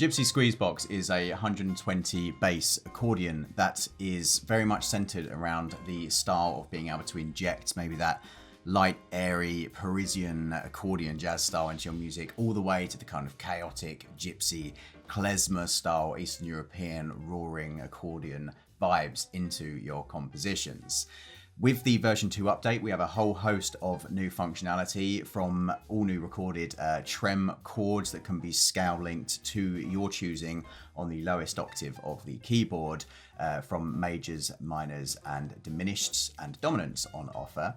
Gypsy Squeezebox is a 120 bass accordion that is very much centered around the style of being able to inject maybe that light, airy, Parisian accordion jazz style into your music, all the way to the kind of chaotic, gypsy, Klezmer style, Eastern European roaring accordion vibes into your compositions. With the version 2 update, we have a whole host of new functionality, from all new recorded trem chords that can be scale linked to your choosing on the lowest octave of the keyboard, from majors, minors, and diminished and dominants on offer,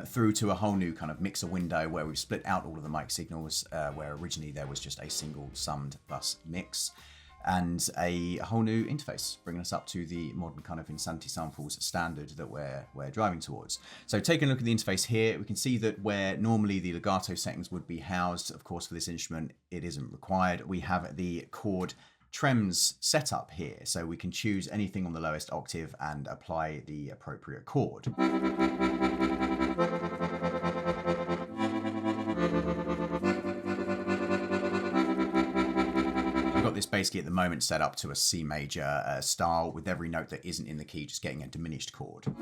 through to a whole new kind of mixer window where we've split out all of the mic signals, where originally there was just a single summed bus mix. And a whole new interface, bringing us up to the modern kind of Insanity Samples standard that we're driving towards. So taking a look at the interface here, we can see that where normally the legato settings would be housed, of course for this instrument it isn't required. We have the chord trems set up here, so we can choose anything on the lowest octave and apply the appropriate chord. This basically at the moment set up to a C major style, with every note that isn't in the key just getting a diminished chord. So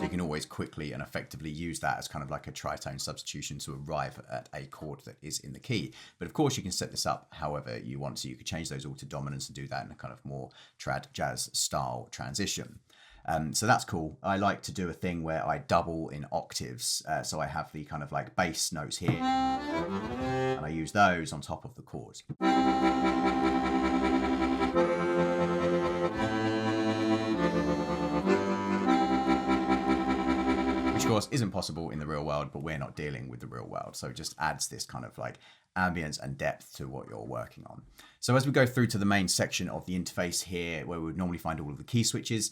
you can always quickly and effectively use that as kind of like a tritone substitution to arrive at a chord that is in the key. But of course you can set this up however you want, so you could change those all to dominance and do that in a kind of more trad jazz style transition. So that's cool. I like to do a thing where I double in octaves. So I have the kind of like bass notes here, and I use those on top of the chords. Which of course isn't possible in the real world, but we're not dealing with the real world. So it just adds this kind of like ambience and depth to what you're working on. So as we go through to the main section of the interface here, where we would normally find all of the key switches,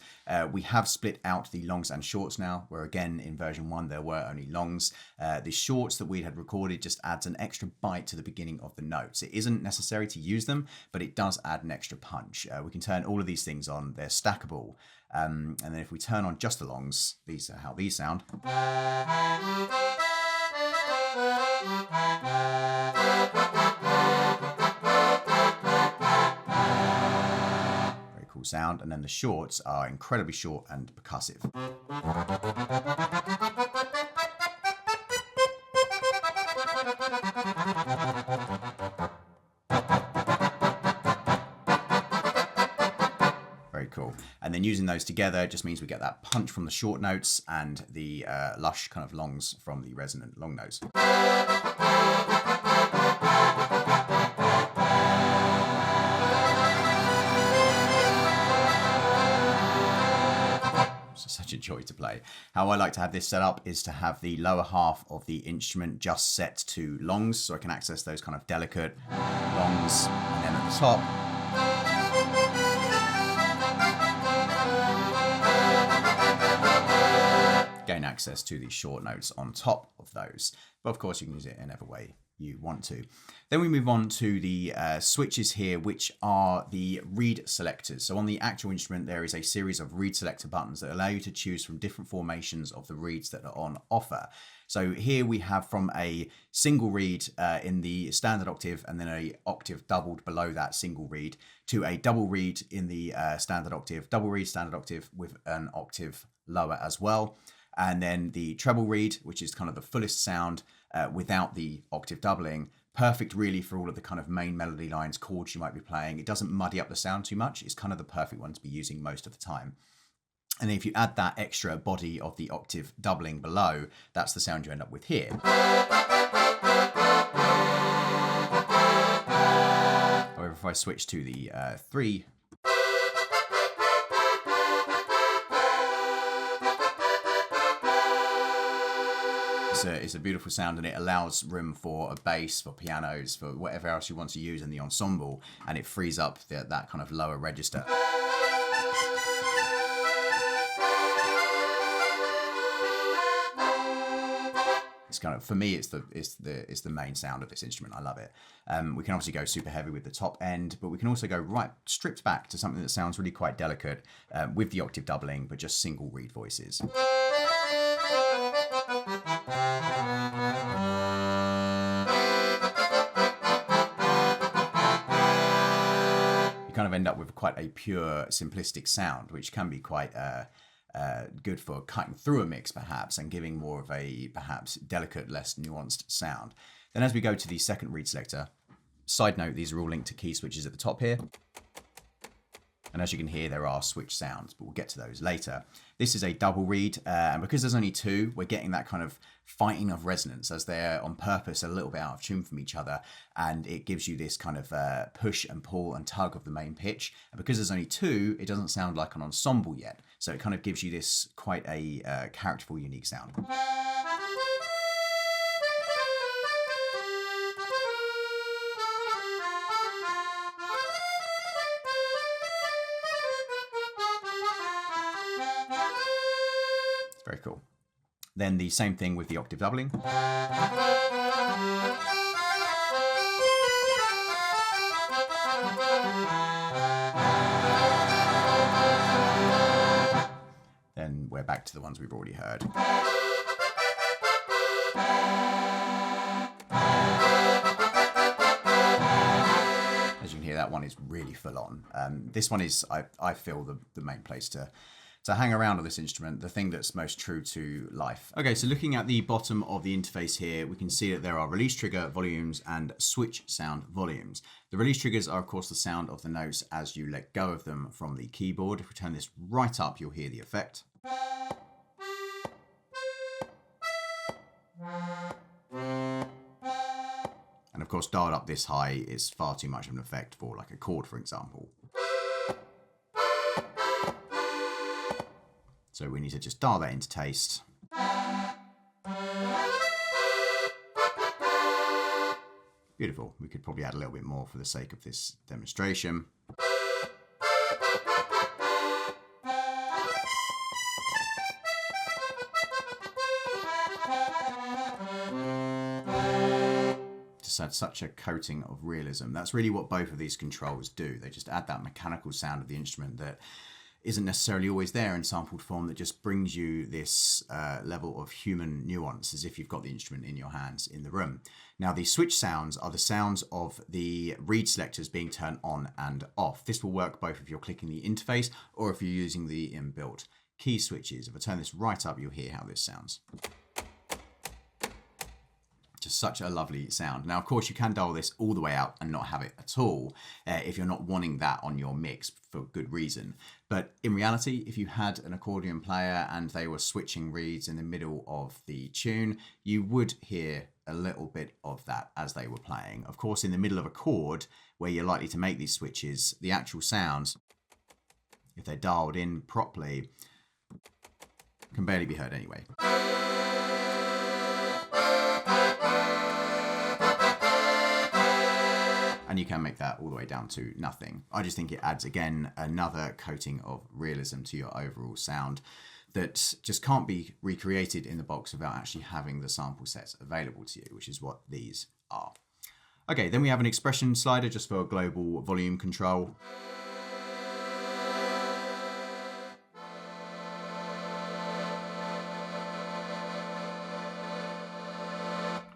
we have split out the longs and shorts now, where again in version 1 there were only longs. The shorts that we had recorded just adds an extra bite to the beginning of the notes. It isn't necessary to use them, but it does add an extra punch. We can turn all of these things on, they're stackable. And then if we turn on just the longs, these are how these sound. Cool sound. And then the shorts are incredibly short and percussive. Very cool. And then using those together just means we get that punch from the short notes and the lush kind of longs from the resonant long notes. Such a joy to play. How I like to have this set up is to have the lower half of the instrument just set to longs, so I can access those kind of delicate longs, and then at the top gain access to the short notes on top of those. But of course you can use it in whatever way you want to. Then we move on to the switches here, which are the reed selectors. So on the actual instrument, there is a series of reed selector buttons that allow you to choose from different formations of the reeds that are on offer. So here we have from a single reed in the standard octave, and then a octave doubled below that single reed, to a double reed in the standard octave, double reed standard octave with an octave lower as well. And then the treble reed, which is kind of the fullest sound without the octave doubling. Perfect really for all of the kind of main melody lines, chords you might be playing. It doesn't muddy up the sound too much. It's kind of the perfect one to be using most of the time. And then if you add that extra body of the octave doubling below, that's the sound you end up with here. However, if I switch to the 3, it's a beautiful sound, and it allows room for a bass, for pianos, for whatever else you want to use in the ensemble, and it frees up that kind of lower register. It's kind of, for me, it's the main sound of this instrument. I love it. We can obviously go super heavy with the top end, but we can also go right stripped back to something that sounds really quite delicate with the octave doubling, but just single reed voices. end up with quite a pure, simplistic sound, which can be quite good for cutting through a mix perhaps and giving more of a perhaps delicate, less nuanced sound. Then as we go to the second reed selector, side note, these are all linked to key switches at the top here. And as you can hear, there are switch sounds, but we'll get to those later. This is a double reed, and because there's only two, we're getting that kind of fighting of resonance as they're on purpose a little bit out of tune from each other, and it gives you this kind of push and pull and tug of the main pitch. And because there's only two, it doesn't sound like an ensemble yet, so it kind of gives you this quite a characterful, unique sound. Very cool. Then the same thing with the octave doubling. Then we're back to the ones we've already heard. As you can hear, that one is really full on. This one is, I feel, the main place to hang around on this instrument, the thing that's most true to life. Okay, so looking at the bottom of the interface here, we can see that there are release trigger volumes and switch sound volumes. The release triggers are, of course, the sound of the notes as you let go of them from the keyboard. If we turn this right up, you'll hear the effect. And of course, dialed up this high is far too much of an effect for like a chord, for example. So we need to just dial that into taste. Beautiful. We could probably add a little bit more for the sake of this demonstration. Just add such a coating of realism. That's really what both of these controls do. They just add that mechanical sound of the instrument that isn't necessarily always there in sampled form, that just brings you this level of human nuance as if you've got the instrument in your hands in the room. Now, the switch sounds are the sounds of the reed selectors being turned on and off. This will work both if you're clicking the interface or if you're using the inbuilt key switches. If I turn this right up, you'll hear how this sounds. Just such a lovely sound. Now, of course, you can dial this all the way out and not have it at all if you're not wanting that on your mix for good reason. But in reality, if you had an accordion player and they were switching reeds in the middle of the tune, you would hear a little bit of that as they were playing. Of course, in the middle of a chord where you're likely to make these switches, the actual sounds, if they're dialed in properly, can barely be heard anyway. And you can make that all the way down to nothing. I just think it adds, again, another coating of realism to your overall sound that just can't be recreated in the box without actually having the sample sets available to you, which is what these are. Okay, then we have an expression slider just for global volume control.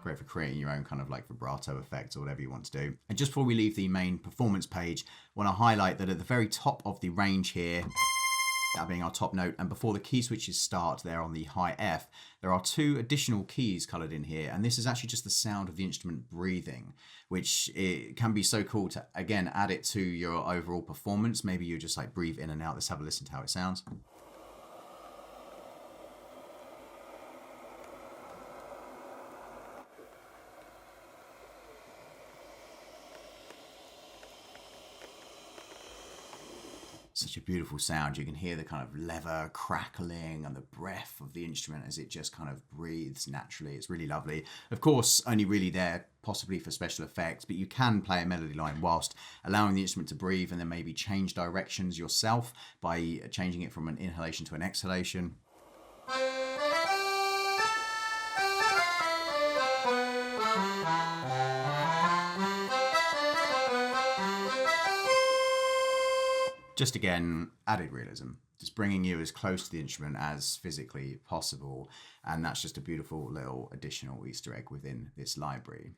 Great for creating your own kind of like vibrato effects or whatever you want to do. And just before we leave the main performance page, I want to highlight that at the very top of the range here, that being our top note, and before the key switches start there on the high F, there are two additional keys colored in here. And this is actually just the sound of the instrument breathing, which it can be so cool to, again, add it to your overall performance. Maybe you just like breathe in and out. Let's have a listen to how it sounds. Such a beautiful sound. You can hear the kind of leather crackling and the breath of the instrument as it just kind of breathes naturally. It's really lovely. Of course, only really there possibly for special effects, but you can play a melody line whilst allowing the instrument to breathe and then maybe change directions yourself by changing it from an inhalation to an exhalation. Just again, added realism, just bringing you as close to the instrument as physically possible. And that's just a beautiful little additional Easter egg within this library.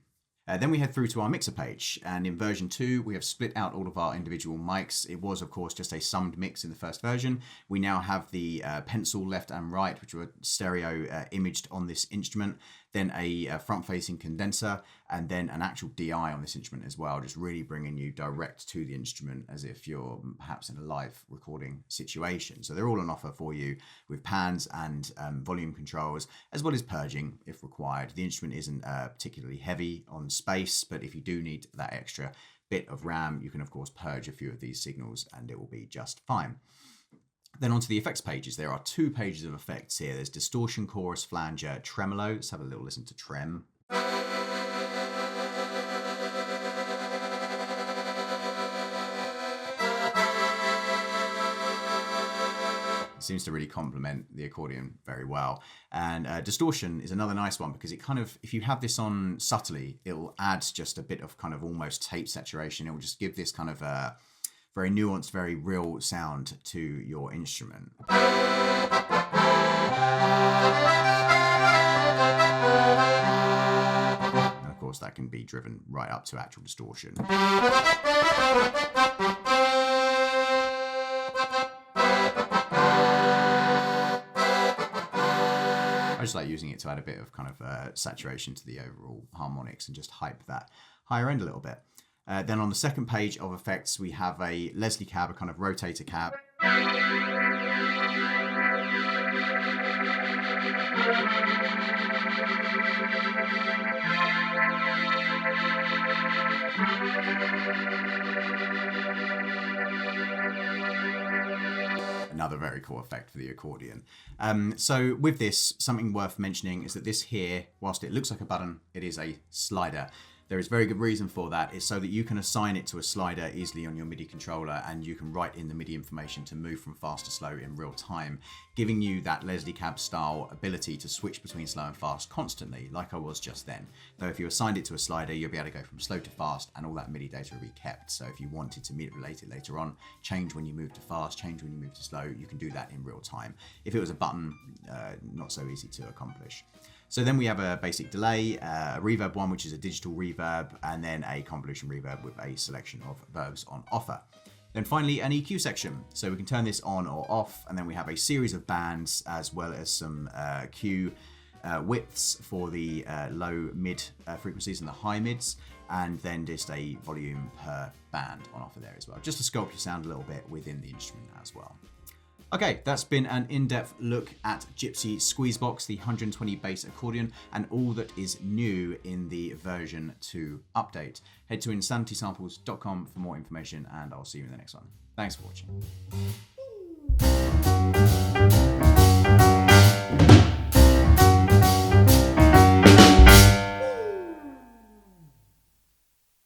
Then we head through to our mixer page, and in version 2 we have split out all of our individual mics. It was of course just a summed mix in the first version. We now have the pencil left and right, which were stereo imaged on this instrument, then a front-facing condenser, and then an actual DI on this instrument as well, just really bringing you direct to the instrument as if you're perhaps in a live recording situation. So they're all on offer for you with pans and volume controls, as well as purging if required. The instrument isn't particularly heavy on space, but if you do need that extra bit of RAM, you can of course purge a few of these signals and it will be just fine. Then onto the effects pages. There are 2 pages of effects here. There's distortion, chorus, flanger, tremolo. Let's have a little listen to trem. Seems to really complement the accordion very well. And distortion is another nice one because it kind of, if you have this on subtly, it'll add just a bit of kind of almost tape saturation. It will just give this kind of very nuanced, very real sound to your instrument. And of course that can be driven right up to actual distortion. I just like using it to add a bit of kind of saturation to the overall harmonics and just hype that higher end a little bit. Then on the second page of effects, we have a Leslie cab, a kind of rotator cab. Another very cool effect for the accordion. So with this, something worth mentioning is that this here, whilst it looks like a button, it is a slider. There is very good reason for that. It's so that you can assign it to a slider easily on your MIDI controller, and you can write in the MIDI information to move from fast to slow in real time, giving you that Leslie cab style ability to switch between slow and fast constantly, like I was just then. Though if you assigned it to a slider, you'll be able to go from slow to fast, and all that MIDI data will be kept. So if you wanted to manipulate it later on, change when you move to fast, change when you move to slow, you can do that in real time. If it was a button, not so easy to accomplish. So then we have a basic delay, a reverb one, which is a digital reverb, and then a convolution reverb with a selection of verbs on offer. Then finally, an EQ section. So we can turn this on or off, and then we have a series of bands as well as some Q widths for the low mid frequencies and the high mids, and then just a volume per band on offer there as well, just to sculpt your sound a little bit within the instrument as well. Okay, that's been an in-depth look at Gypsy Squeezebox, the 120 bass accordion, and all that is new in the version 2 update. Head to insanitysamples.com for more information, and I'll see you in the next one. Thanks for watching.